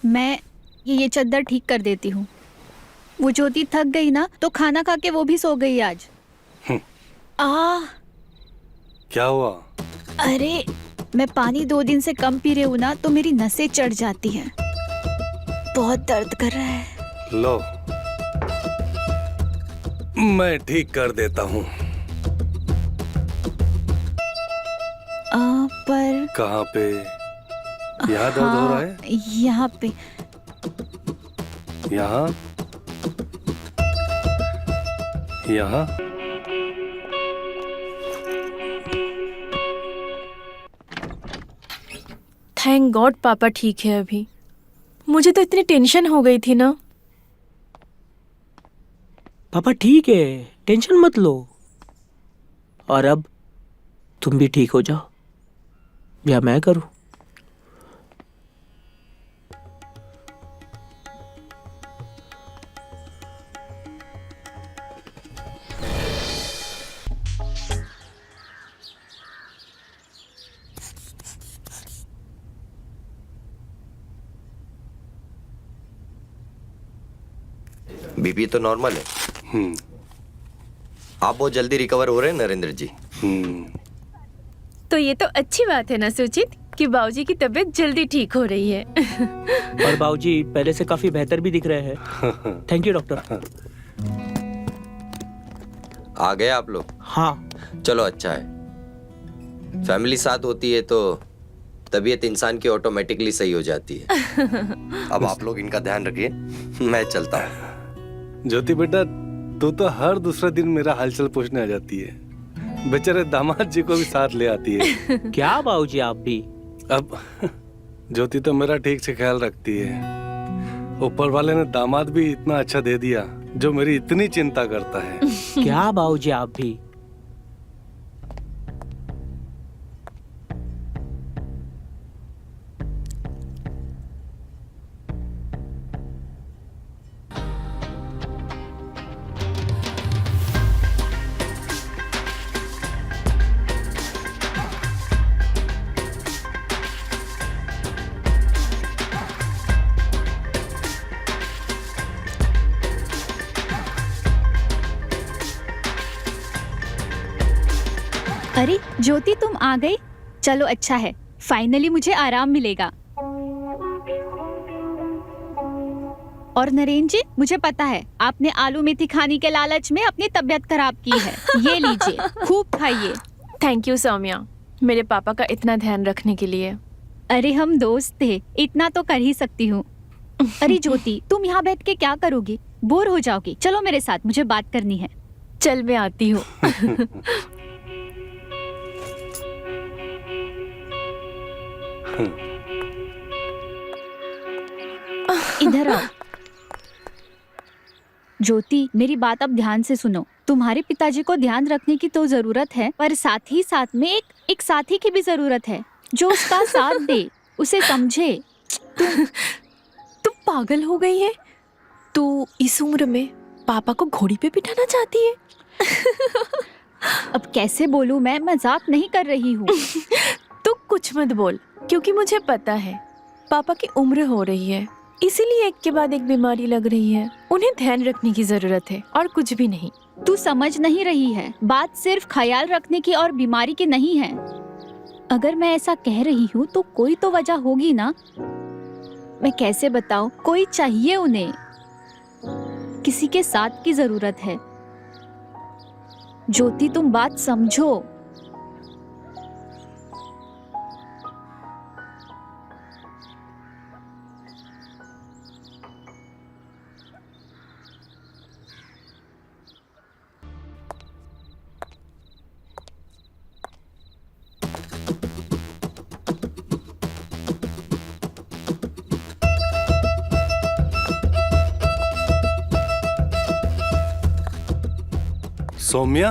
मैं ये चद्दर ठीक कर देती हूँ। वो ज्योति थक गई ना तो खाना खा के वो भी सो गई आज। क्या हुआ? अरे मैं पानी 2 दिन से कम पी रही हूँ ना तो मेरी नसें चढ़ जाती हैं। बहुत दर्द कर रहा है। लो, मैं ठीक कर देता हूँ। पर कहाँ पे? यहाँ दर्द हो रहा है? यहाँ पे। यहाँ? यहाँ? थैंक गॉड पापा ठीक है अभी। मुझे तो इतनी टेंशन हो गई थी ना। पापा ठीक है, टेंशन मत लो। और अब तुम भी ठीक हो जाओ या मैं करूं? बीपी तो नॉर्मल है। आप बहुत जल्दी रिकवर हो रहे हैं नरेंद्र जी। तो ये तो अच्छी बात है ना सुचित कि बाबूजी की तबीयत जल्दी ठीक हो रही है। और बाबूजी पहले से काफी बेहतर भी दिख रहे हैं। Thank you doctor. आ गए आप लोग? हाँ। चलो अच्छा है। फैमिली साथ होती है तो तबीयत इंसान की ऑटोमेटिकली सही हो जाती है। अब आप लोग इनका ध्यान रखिए, मैं चलता हूँ। ज्योति बेटा, तू तो हर दूसरे दिन मेरा हालचाल पूछने आ जाती है। बेचारे दामाद जी को भी साथ ले आती है। क्या बाबूजी आप भी? अब ज्योति तो मेरा ठीक से ख्याल रखती है। ऊपर वाले ने दामाद भी इतना अच्छा दे दिया जो मेरी इतनी चिंता करता है। क्या बाबूजी आप भी? अरे ज्योति तुम आ गई। चलो अच्छा है, फाइनली मुझे आराम मिलेगा। और नरेंद्र जी, मुझे पता है आपने आलू मेथी खाने के लालच में अपनी तबीयत खराब की है। ये लीजिए, खूब खाइए। थैंक यू सौम्या, मेरे पापा का इतना ध्यान रखने के लिए। अरे हम दोस्त थे, इतना तो कर ही सकती हूँ। अरे ज्योति, तुम यहाँ बैठ के क्या करोगी? बोर हो जाओगी। चलो मेरे साथ, मुझे बात करनी है। चल मैं आती हूँ। इधर आओ। ज्योति, मेरी बात अब ध्यान से सुनो। तुम्हारे पिताजी को ध्यान रखने की तो जरूरत है, पर साथ ही साथ में एक साथी की भी जरूरत है जो उसका साथ दे, उसे समझे। तू पागल हो गई है? तू इस उम्र में पापा को घोड़ी पे बिठाना चाहती है? अब कैसे बोलूं मैं मजाक नहीं कर रही हूँ। तू कुछ मत बोल, क्योंकि मुझे पता है पापा की उम्र हो रही है, इसीलिए एक के बाद एक बीमारी लग रही है। उन्हें ध्यान रखने की जरूरत है और कुछ भी नहीं। तू समझ नहीं रही है, बात सिर्फ ख्याल रखने की और बीमारी की नहीं है। अगर मैं ऐसा कह रही हूँ तो कोई तो वजह होगी ना। मैं कैसे बताऊं, कोई चाहिए उन्हें, किसी के साथ की जरूरत है। ज्योति तुम बात समझो। सौम्या,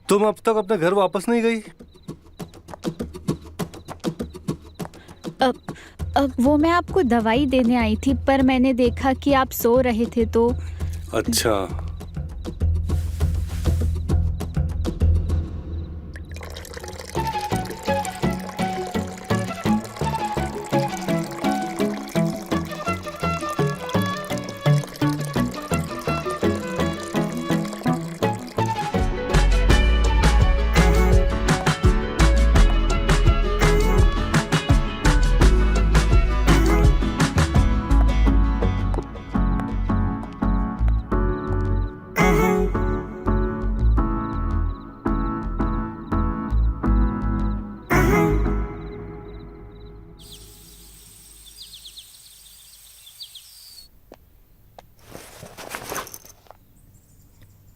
तुम अब तक अपने घर वापस नहीं गई? अब वो मैं आपको दवाई देने आई थी, पर मैंने देखा कि आप सो रहे थे तो। अच्छा,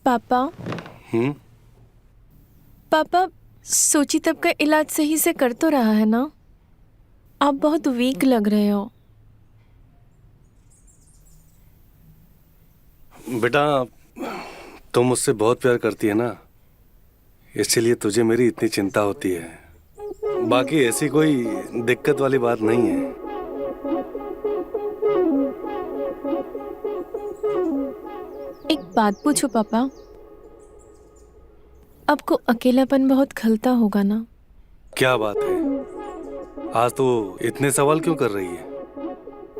पापा हम्म। पापा सोची तब का इलाज सही से कर तो रहा है ना? आप बहुत वीक लग रहे हो। बेटा, तुम मुझसे बहुत प्यार करती है ना, इसीलिए तुझे मेरी इतनी चिंता होती है। बाकी ऐसी कोई दिक्कत वाली बात नहीं है। एक बात पूछो पापा, आपको अकेलापन बहुत खलता होगा ना? क्या बात है, आज तो इतने सवाल क्यों कर रही है?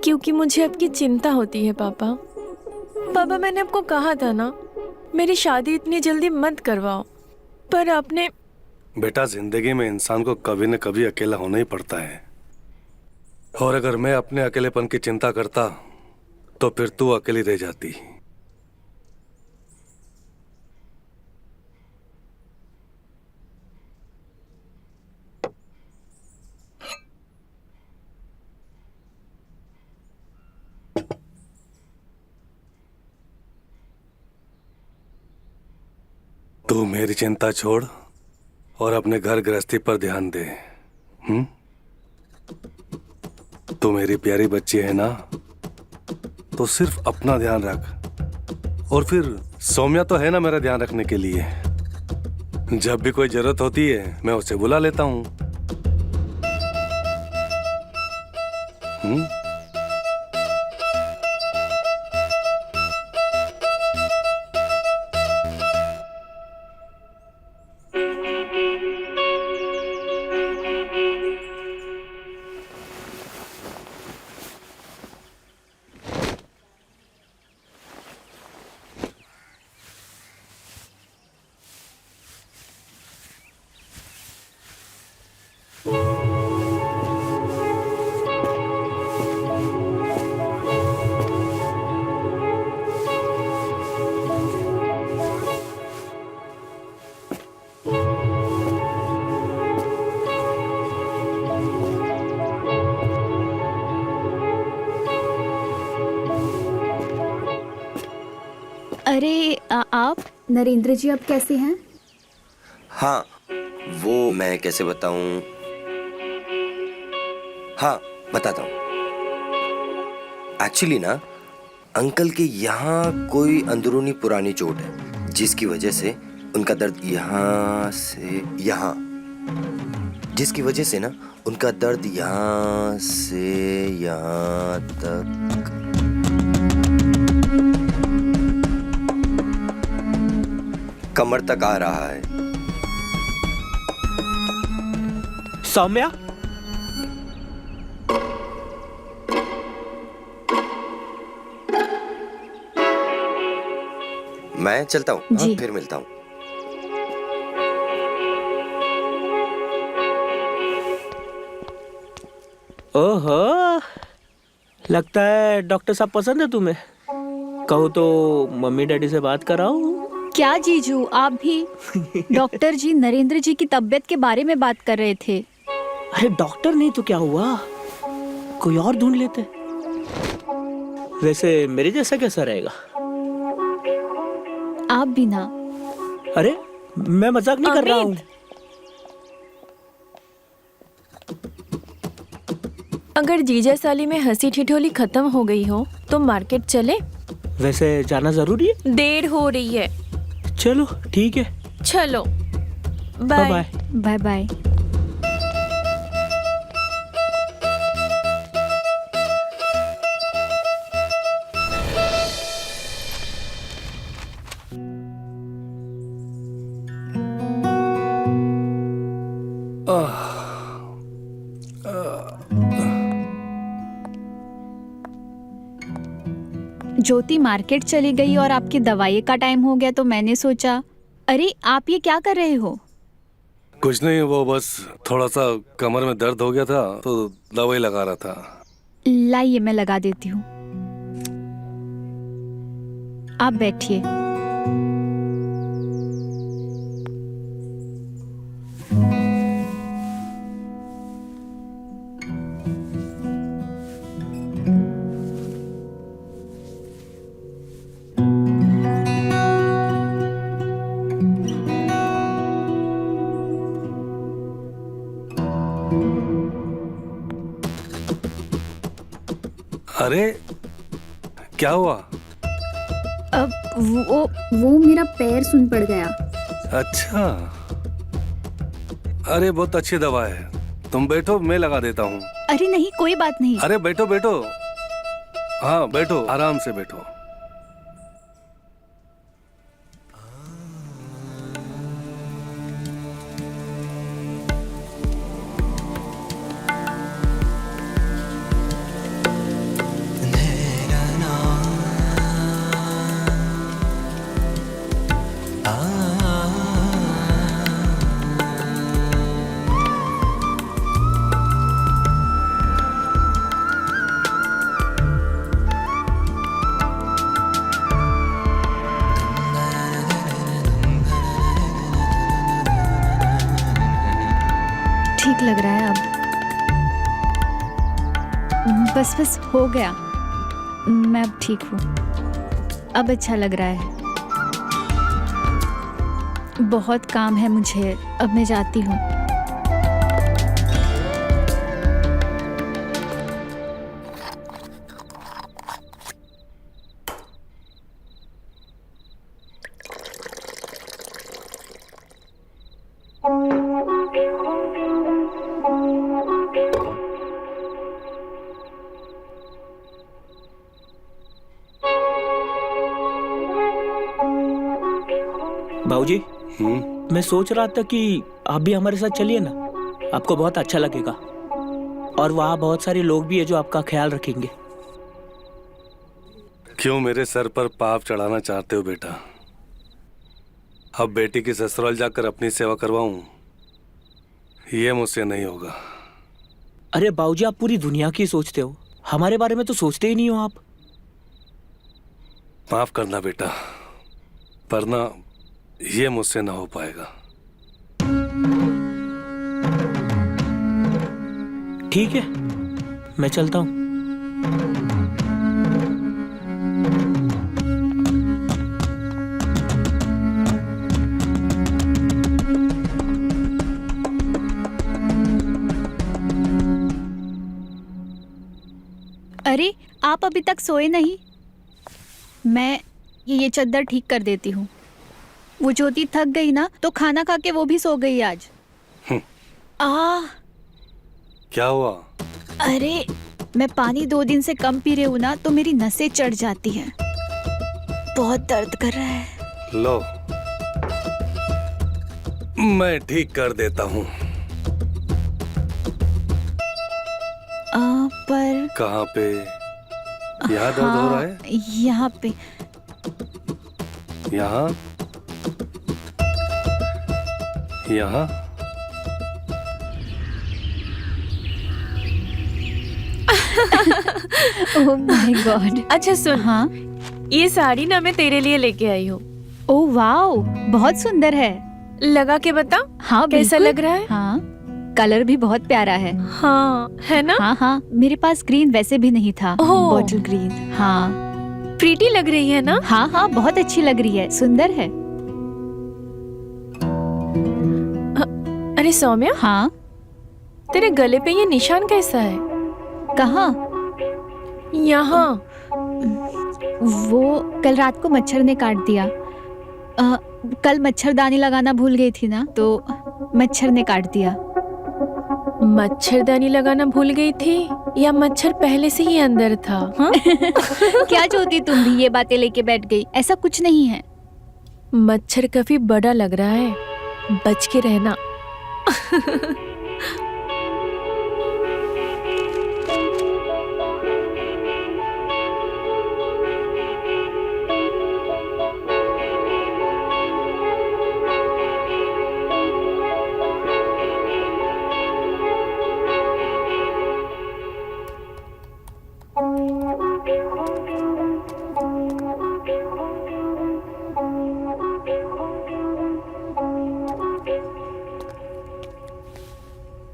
क्योंकि मुझे आपकी चिंता होती है पापा। पापा मैंने आपको कहा था ना, मेरी शादी इतनी जल्दी मत करवाओ, पर आपने। बेटा, जिंदगी में इंसान को कभी न कभी अकेला होना ही पड़ता है। और अगर मैं अपने अकेलेपन की चिंता करता तो फिर तू अकेली रह जाती। तू मेरी चिंता छोड़ और अपने घर गृहस्थी पर ध्यान दे। तू मेरी प्यारी बच्ची है ना, तो सिर्फ अपना ध्यान रख। और फिर सौम्या तो है ना मेरा ध्यान रखने के लिए। जब भी कोई जरूरत होती है मैं उसे बुला लेता हूँ। अरे आप नरेंद्र जी अब कैसे हैं? हाँ, वो मैं कैसे बताऊं? हाँ, बताता हूँ। एक्चुअली ना, अंकल के यहाँ कोई अंदरूनी पुरानी चोट है, जिसकी वजह से उनका दर्द यहाँ से यहाँ, जिसकी वजह से ना उनका दर्द यहाँ से यहाँ तक कमर तक आ रहा है। सौम्या, मैं चलता हूँ। हाँ, जी। फिर मिलता हूँ। ओहो, लगता है डॉक्टर साहब पसंद है तुम्हें। कहो तो मम्मी डैडी से बात कराओ। क्या जीजू, आप भी? डॉक्टर जी नरेंद्र जी की तबीयत के बारे में बात कर रहे थे। अरे डॉक्टर नहीं तो क्या हुआ, कोई और ढूंढ लेते। वैसे मेरे जैसा कैसा रहेगा? आप भी ना। अरे मैं मजाक नहीं कर रहा हूँ। अगर जीजा साली में हंसी ठिठोली खत्म हो गई हो तो मार्केट चले? वैसे जाना जरूरी है? देर हो रही है। चलो ठीक है, चलो, bye bye. Bye. Bye bye. Jyoti market चली गई और आपकी दवाई का टाइम हो गया तो मैंने सोचा। अरे आप ये क्या कर रहे हो? कुछ नहीं, वो बस थोड़ा सा कमर में दर्द हो गया था तो दवाई लगा रहा था। लाइए मैं लगा देती हूँ, आप बैठिए। अरे क्या हुआ? अब वो मेरा पैर सुन पड़ गया। अच्छा, अरे बहुत अच्छी दवा है, तुम बैठो, मैं लगा देता हूँ। अरे नहीं, कोई बात नहीं। अरे बैठो बैठो, हाँ बैठो, आराम से बैठो। ठीक लग रहा है अब। बस हो गया, मैं अब ठीक हूँ। अब अच्छा लग रहा है। बहुत काम है मुझे, अब मैं जाती हूँ। बाबूजी, हम्म, मैं सोच रहा था कि आप भी हमारे साथ चलिए ना, आपको बहुत अच्छा लगेगा। और वहाँ बहुत सारे लोग भी है जो आपका ख्याल रखेंगे। क्यों मेरे सर पर पाप चढ़ाना चाहते हो बेटा? अब बेटी की ससुराल जाकर अपनी सेवा करवाऊं, ये मुझसे नहीं होगा। अरे बाबूजी, आप पूरी दुनिया की सोचते हो, हमारे बारे में तो सोचते ही नहीं हो आप। माफ करना बेटा, पर ना ये मुझसे ना हो पाएगा। ठीक है, मैं चलता हूँ। अरे आप अभी तक सोए नहीं? मैं ये चद्दर ठीक कर देती हूँ। वो ज्योति थक गई ना, तो खाना खा के वो भी सो गई आज। क्या हुआ? अरे मैं पानी 2 दिन से कम पी रही हूँ ना, तो मेरी नसें चढ़ जाती हैं। बहुत दर्द कर रहा है। लो, मैं ठीक कर देता हूँ। पर कहाँ पे? यहाँ दर्द हो रहा है? यहाँ पे। यहाँ? यहाँ? Oh my God. अच्छा सुन, हाँ, ये साड़ी ना मैं तेरे लिए लेके आई हूँ। ओह वाओ, बहुत सुंदर है। लगा के बता, हाँ कैसा बिल्कुल। लग रहा है? हाँ, कलर भी बहुत प्यारा है। हाँ, है ना? हाँ हाँ, मेरे पास ग्रीन वैसे भी नहीं था, ओह। Bottle green. हाँ प्रीटी लग रही है ना? हाँ हाँ, बहुत अच्छी लग रही है, सुंदर है। अरे सौम्या, हाँ, तेरे गले पे ये निशान कैसा है? कहाँ? यहाँ। वो कल रात को मच्छर ने काट दिया। कल मच्छरदानी लगाना भूल गई थी ना, तो मच्छर ने काट दिया। मच्छरदानी लगाना भूल गई थी या मच्छर पहले से ही अंदर था? हाँ? क्या जोती, तुम भी ये बातें लेके बैठ गई? ऐसा कुछ नहीं है। मच्छर काफी बड़ा लग रहा है, बच के रहना।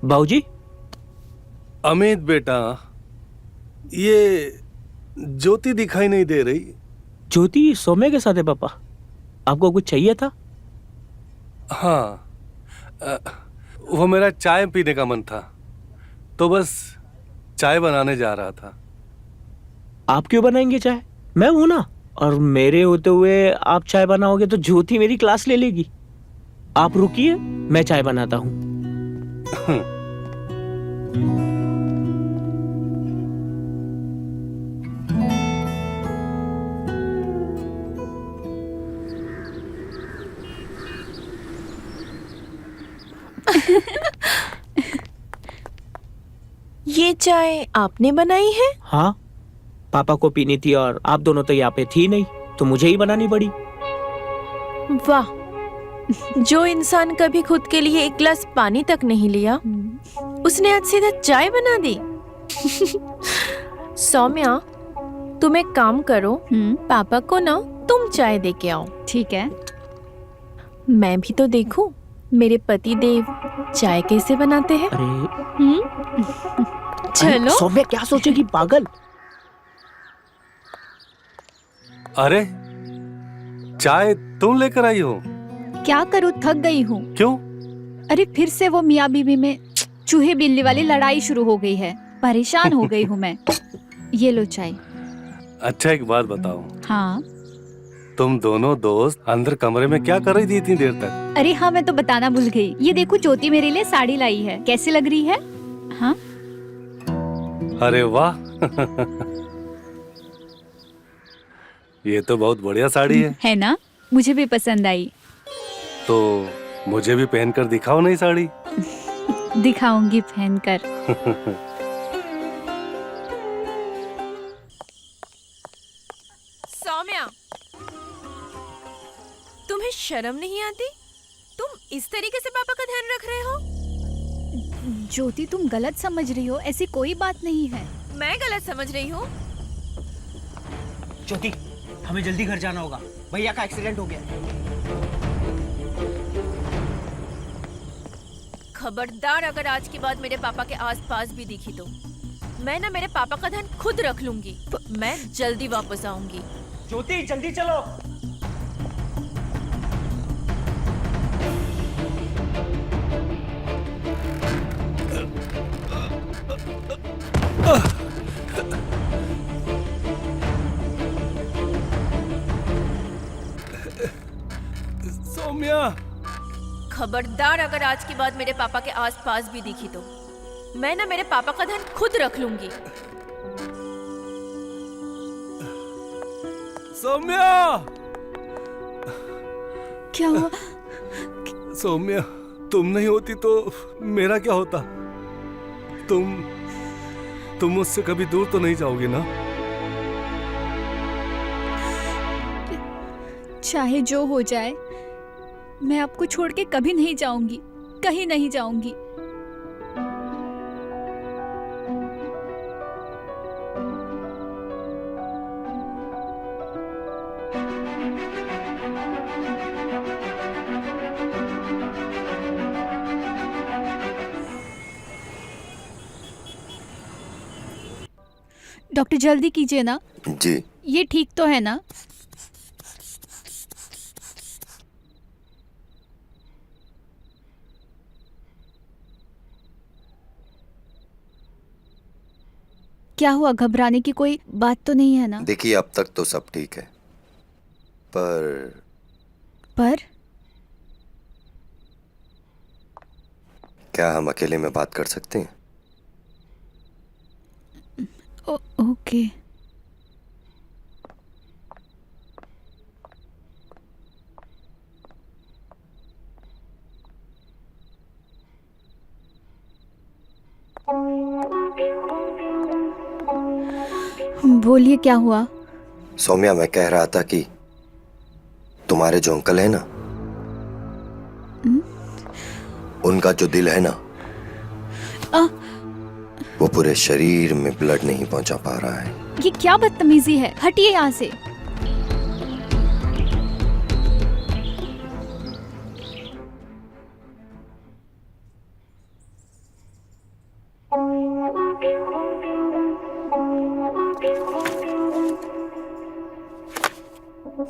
बाबूजी, अमित बेटा, ये ज्योति दिखाई नहीं दे रही। ज्योति सौम्या के साथ है पापा। आपको कुछ चाहिए था? हाँ, वो मेरा चाय पीने का मन था, तो बस चाय बनाने जा रहा था। आप क्यों बनाएंगे चाय? मैं हूं ना। और मेरे होते हुए आप चाय बनाओगे तो ज्योति मेरी क्लास ले लेगी। आप रुकिए, मैं चाय बनाता हूँ। ये चाय आपने बनाई है? हाँ, पापा को पीनी थी और आप दोनों तो यहाँ पे थी नहीं, तो मुझे ही बनानी पड़ी। वाह, जो इंसान कभी खुद के लिए एक गिलास पानी तक नहीं लिया, उसने आज सीधा चाय बना दी। सौम्या, तुम एक काम करो, पापा को ना तुम चाय दे के आओ। ठीक है। मैं भी तो देखूं मेरे पति देव चाय कैसे बनाते हैं। अरे चलो। सौम्या क्या सोचेगी, पागल। अरे चाय तुम लेकर आई हो? क्या करूँ, थक गई हूँ। क्यों? अरे फिर से वो मियाँ बीवी में चूहे बिल्ली वाली लड़ाई शुरू हो गई है। परेशान हो गई हूँ मैं। ये लो चाय। अच्छा एक बात बताओ, हाँ। तुम दोनों दोस्त अंदर कमरे में क्या कर रही थी इतनी देर तक? अरे हाँ, मैं तो बताना भूल गई। ये देखो, ज्योति मेरे लिए साड़ी लाई है, कैसी लग रही है? हाँ। अरे वाह। ये तो बहुत बढ़िया साड़ी है ना? मुझे भी पसंद आई। तो मुझे भी पहनकर दिखाओ नई साड़ी। दिखाऊंगी पहनकर। सौम्या, तुम्हें शर्म नहीं आती? तुम इस तरीके से पापा का ध्यान रख रहे हो? ज्योति, तुम गलत समझ रही हो, ऐसी कोई बात नहीं है। मैं गलत समझ रही हूँ? ज्योति, हमें जल्दी घर जाना होगा, भैया का एक्सीडेंट हो गया। खबरदार, अगर आज के बाद मेरे पापा के आसपास भी दिखी तो मैं ना मेरे पापा का ध्यान खुद रख लूंगी। मैं जल्दी वापस आऊंगी। ज्योति जल्दी चलो। सौम्या, खबरदार, अगर आज के बाद मेरे पापा के आसपास भी दिखी तो मैं ना मेरे पापा का ध्यान खुद रख लूंगी। सौम्या, क्या हुआ? सौम्या, तुम नहीं होती तो मेरा क्या होता? तुम मुझसे कभी दूर तो नहीं जाओगी ना? चाहे जो हो जाए, मैं आपको छोड़ के कभी नहीं जाऊंगी, कहीं नहीं जाऊंगी। डॉक्टर, जल्दी कीजिए ना। जी। ये ठीक तो है ना? क्या हुआ, घबराने की कोई बात तो नहीं है ना? देखिए अब तक तो सब ठीक है, पर क्या हम अकेले में बात कर सकते हैं? ओके। बोलिए, क्या हुआ? सौम्या, मैं कह रहा था कि तुम्हारे जो अंकल है ना, उनका जो दिल है ना, वो पूरे शरीर में ब्लड नहीं पहुंचा पा रहा है। ये क्या बदतमीजी है, हटिए यहाँ से।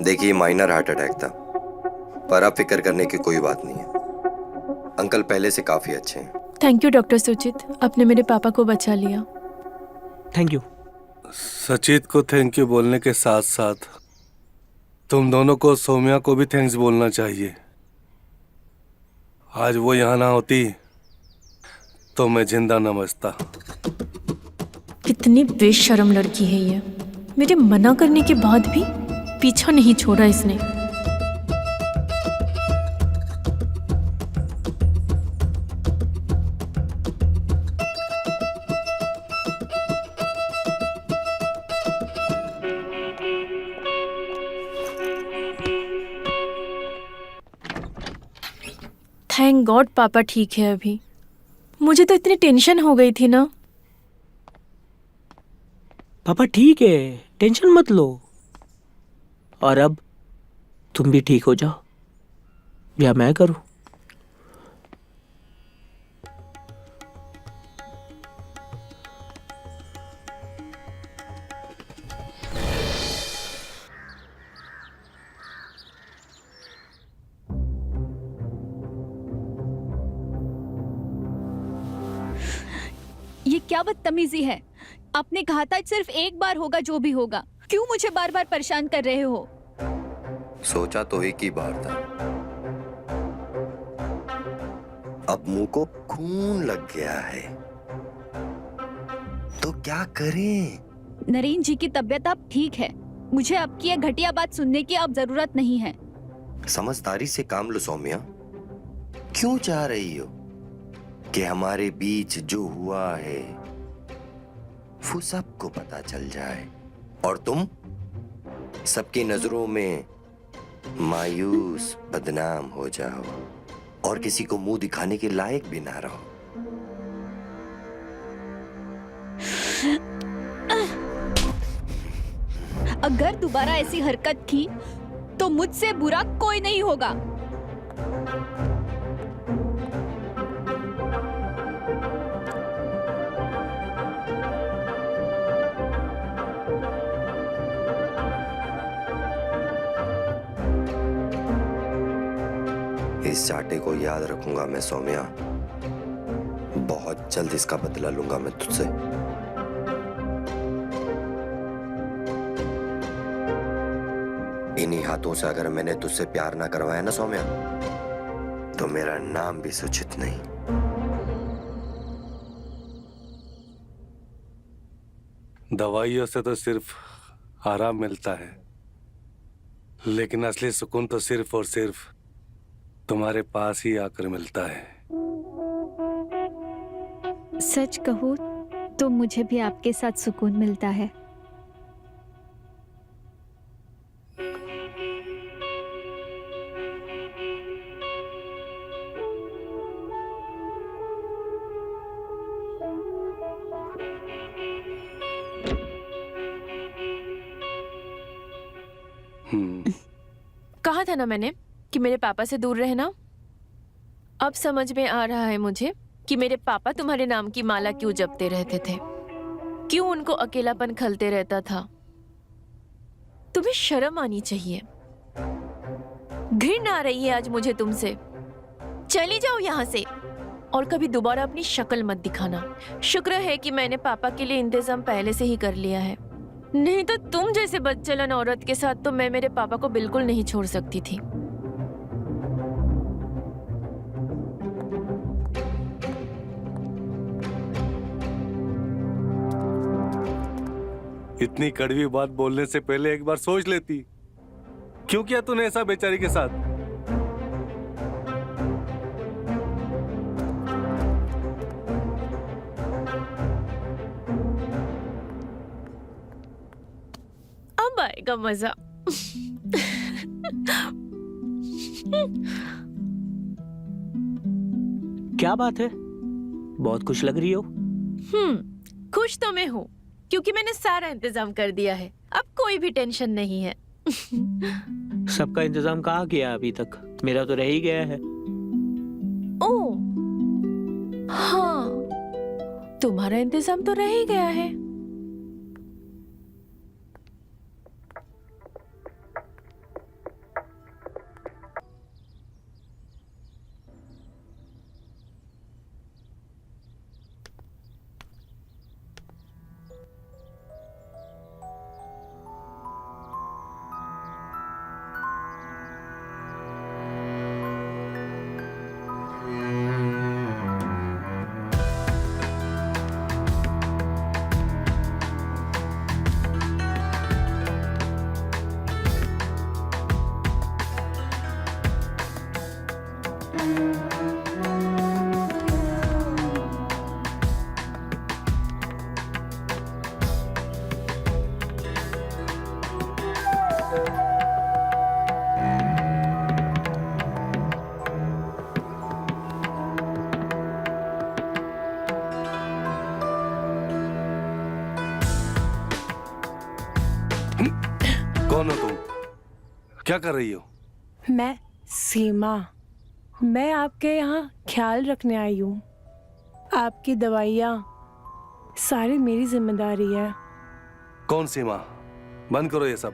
देखिए, माइनर हार्ट अटैक था, पर अब फिक्र करने की कोई बात नहीं है। अंकल पहले से काफी अच्छे हैं। थैंक यू डॉक्टर सुचित, आपने मेरे पापा को बचा लिया। Thank you. सचित को थैंक यू बोलने के साथ साथ तुम दोनों को सौम्या को भी थैंक्स बोलना चाहिए। आज वो यहाँ ना होती तो मैं जिंदा न बचता। कितनी बेशर्म लड़की है ये। मेरे मना करने के बाद भी पीछा नहीं छोड़ा इसने। थैंक गॉड पापा ठीक है अभी। मुझे तो इतनी टेंशन हो गई थी ना। पापा ठीक है, टेंशन मत लो। और अब तुम भी ठीक हो जाओ या मैं करूं? ये क्या बदतमीजी है। आपने कहा था सिर्फ एक बार होगा जो भी होगा, क्यों मुझे बार बार परेशान कर रहे हो? सोचा तो एक ही बार था, अब मुंह को खून लग गया है तो क्या करें? नरेन जी की तबीयत अब ठीक है। मुझे आपकी यह घटिया बात सुनने की अब जरूरत नहीं है। समझदारी से काम लो सौम्या। क्यों चाह रही हो कि हमारे बीच जो हुआ है वो सबको पता चल जाए और तुम सबकी नजरों में मायूस बदनाम हो जाओ और किसी को मुंह दिखाने के लायक भी ना रहो? अगर दोबारा ऐसी हरकत की तो मुझसे बुरा कोई नहीं होगा। इस चाटे को याद रखूंगा मैं सौम्या। बहुत जल्द इसका बदला लूंगा मैं तुझसे। इन्हीं हाथों से अगर मैंने तुझसे प्यार ना करवाया ना सौम्या, तो मेरा नाम भी सुचित नहीं। दवाइयों से तो सिर्फ आराम मिलता है, लेकिन असली सुकून तो सिर्फ और सिर्फ तुम्हारे पास ही आकर मिलता है। सच कहूँ तो मुझे भी आपके साथ सुकून मिलता है। कहा था ना मैंने कि मेरे पापा से दूर रहना। अब समझ में आ रहा है मुझे कि मेरे पापा तुम्हारे नाम की माला क्यों जपते रहते थे, क्यों उनको अकेलापन खलते रहता था। तुम्हें शर्म आनी चाहिए। घृणा आ रही है आज मुझे तुमसे। चली जाओ यहाँ से और कभी दोबारा अपनी शक्ल मत दिखाना। शुक्र है कि मैंने पापा के लिए इंतजाम पहले से ही कर लिया है, नहीं तो तुम जैसे बदचलन औरत के साथ तो मैं मेरे पापा को बिल्कुल नहीं छोड़ सकती थी। इतनी कड़वी बात बोलने से पहले एक बार सोच लेती। क्यों किया तूने ऐसा बेचारी के साथ? अब आएगा मजा। क्या बात है, बहुत खुश लग रही हो। खुश तो मैं हूँ क्योंकि मैंने सारा इंतजाम कर दिया है। अब कोई भी टेंशन नहीं है। सबका इंतजाम कहाँ किया अभी तक? मेरा तो रह ही गया है। ओ हाँ, तुम्हारा इंतजाम तो रह ही गया है। क्या कर रही हो? मैं सीमा, मैं आपके यहाँ ख्याल रखने आई हूँ। आपकी दवाइयाँ सारी मेरी जिम्मेदारी है। कौन सी माँ? बंद करो ये सब।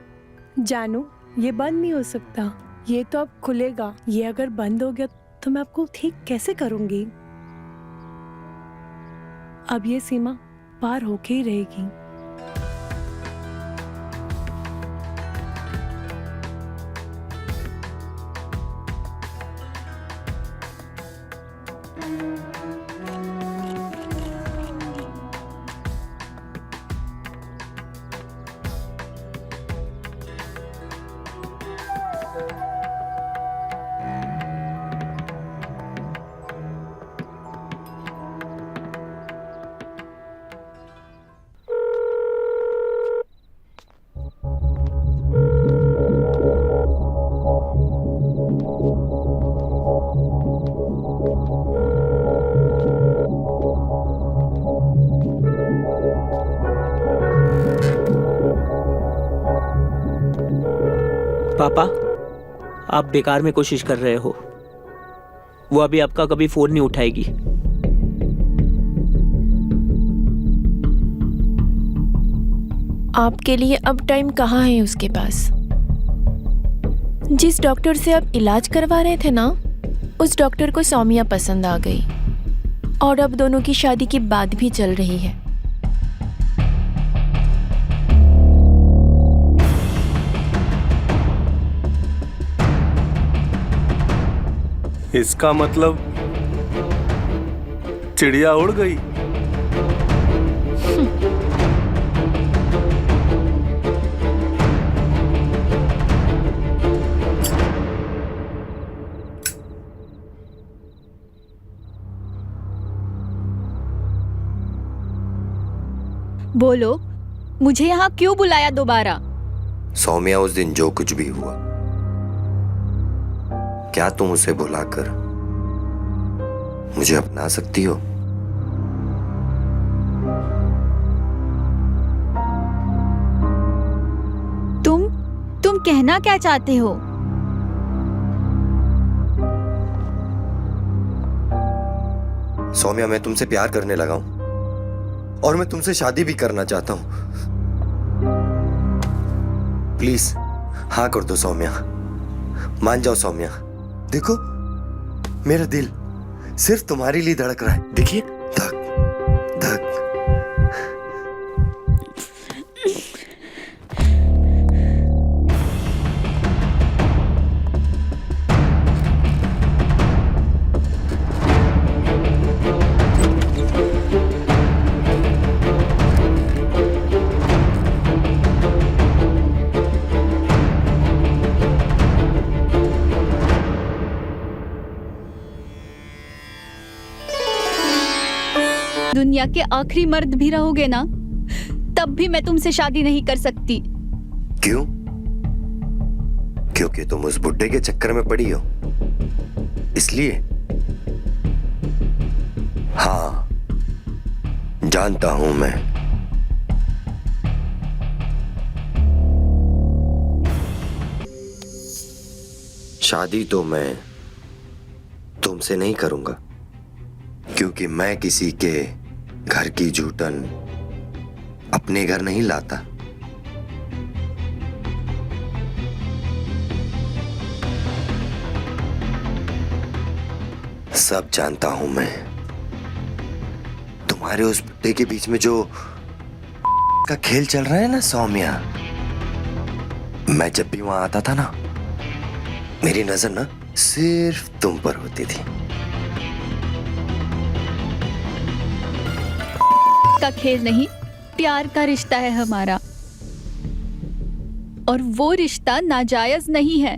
जानू, ये बंद नहीं हो सकता। ये तो अब खुलेगा। ये अगर बंद हो गया तो मैं आपको ठीक कैसे करूँगी? अब ये सीमा पार होके ही रहेगी। पापा, आप बेकार में कोशिश कर रहे हो। वो अभी आपका कभी फोन नहीं उठाएगी। आपके लिए अब टाइम कहाँ है उसके पास? जिस डॉक्टर से आप इलाज करवा रहे थे ना, उस डॉक्टर को सौम्या पसंद आ गई और अब दोनों की शादी की बात भी चल रही है। इसका मतलब चिड़िया उड़ गई। बोलो, मुझे यहाँ क्यों बुलाया दोबारा? सौम्या, उस दिन जो कुछ भी हुआ, क्या तुम उसे बुलाकर मुझे अपना सकती हो? तुम कहना क्या चाहते हो? सौम्या, मैं तुमसे प्यार करने लगा हूं और मैं तुमसे शादी भी करना चाहता हूं। प्लीज हाँ कर दो सौम्या, मान जाओ सौम्या। देखो, मेरा दिल सिर्फ तुम्हारे लिए धड़क रहा है। देखिए, धक धक। दुनिया के आखिरी मर्द भी रहोगे ना, तब भी मैं तुमसे शादी नहीं कर सकती। क्यों? क्योंकि तुम उस बुड्ढे के चक्कर में पड़ी हो, इसलिए? हाँ, जानता हूं मैं। शादी तो मैं तुमसे नहीं करूंगा, क्योंकि मैं किसी के घर की जूठन अपने घर नहीं लाता। सब जानता हूं मैं। तुम्हारे उस बुड्ढे के बीच में जो का खेल चल रहा है ना सौम्या, मैं जब भी वहां आता था ना, मेरी नजर ना सिर्फ तुम पर होती थी। का खेल नहीं, प्यार का रिश्ता है हमारा, और वो रिश्ता नाजायज नहीं है।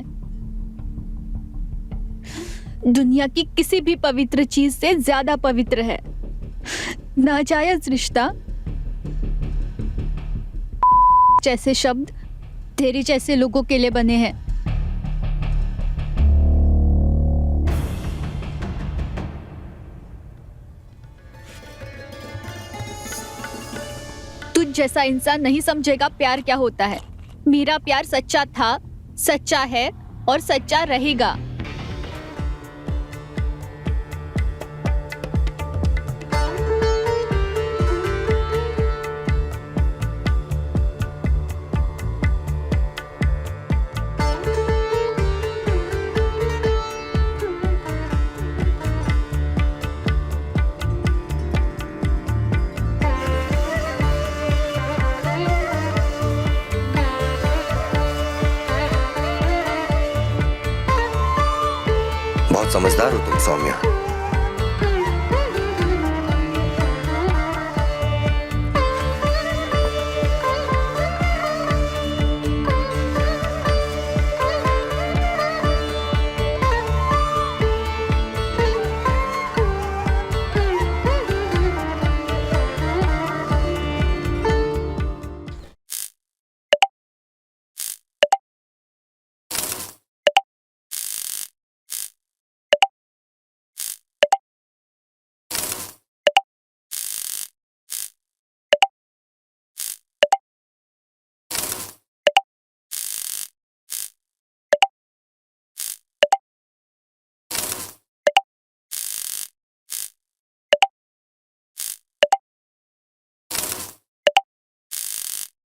दुनिया की किसी भी पवित्र चीज से ज्यादा पवित्र है। नाजायज रिश्ता जैसे शब्द तेरी जैसे लोगों के लिए बने हैं। तुझ जैसा इंसान नहीं समझेगा प्यार क्या होता है। मेरा प्यार सच्चा था सच्चा है और सच्चा रहेगा। बहुत समझदार हो तुम सौम्या।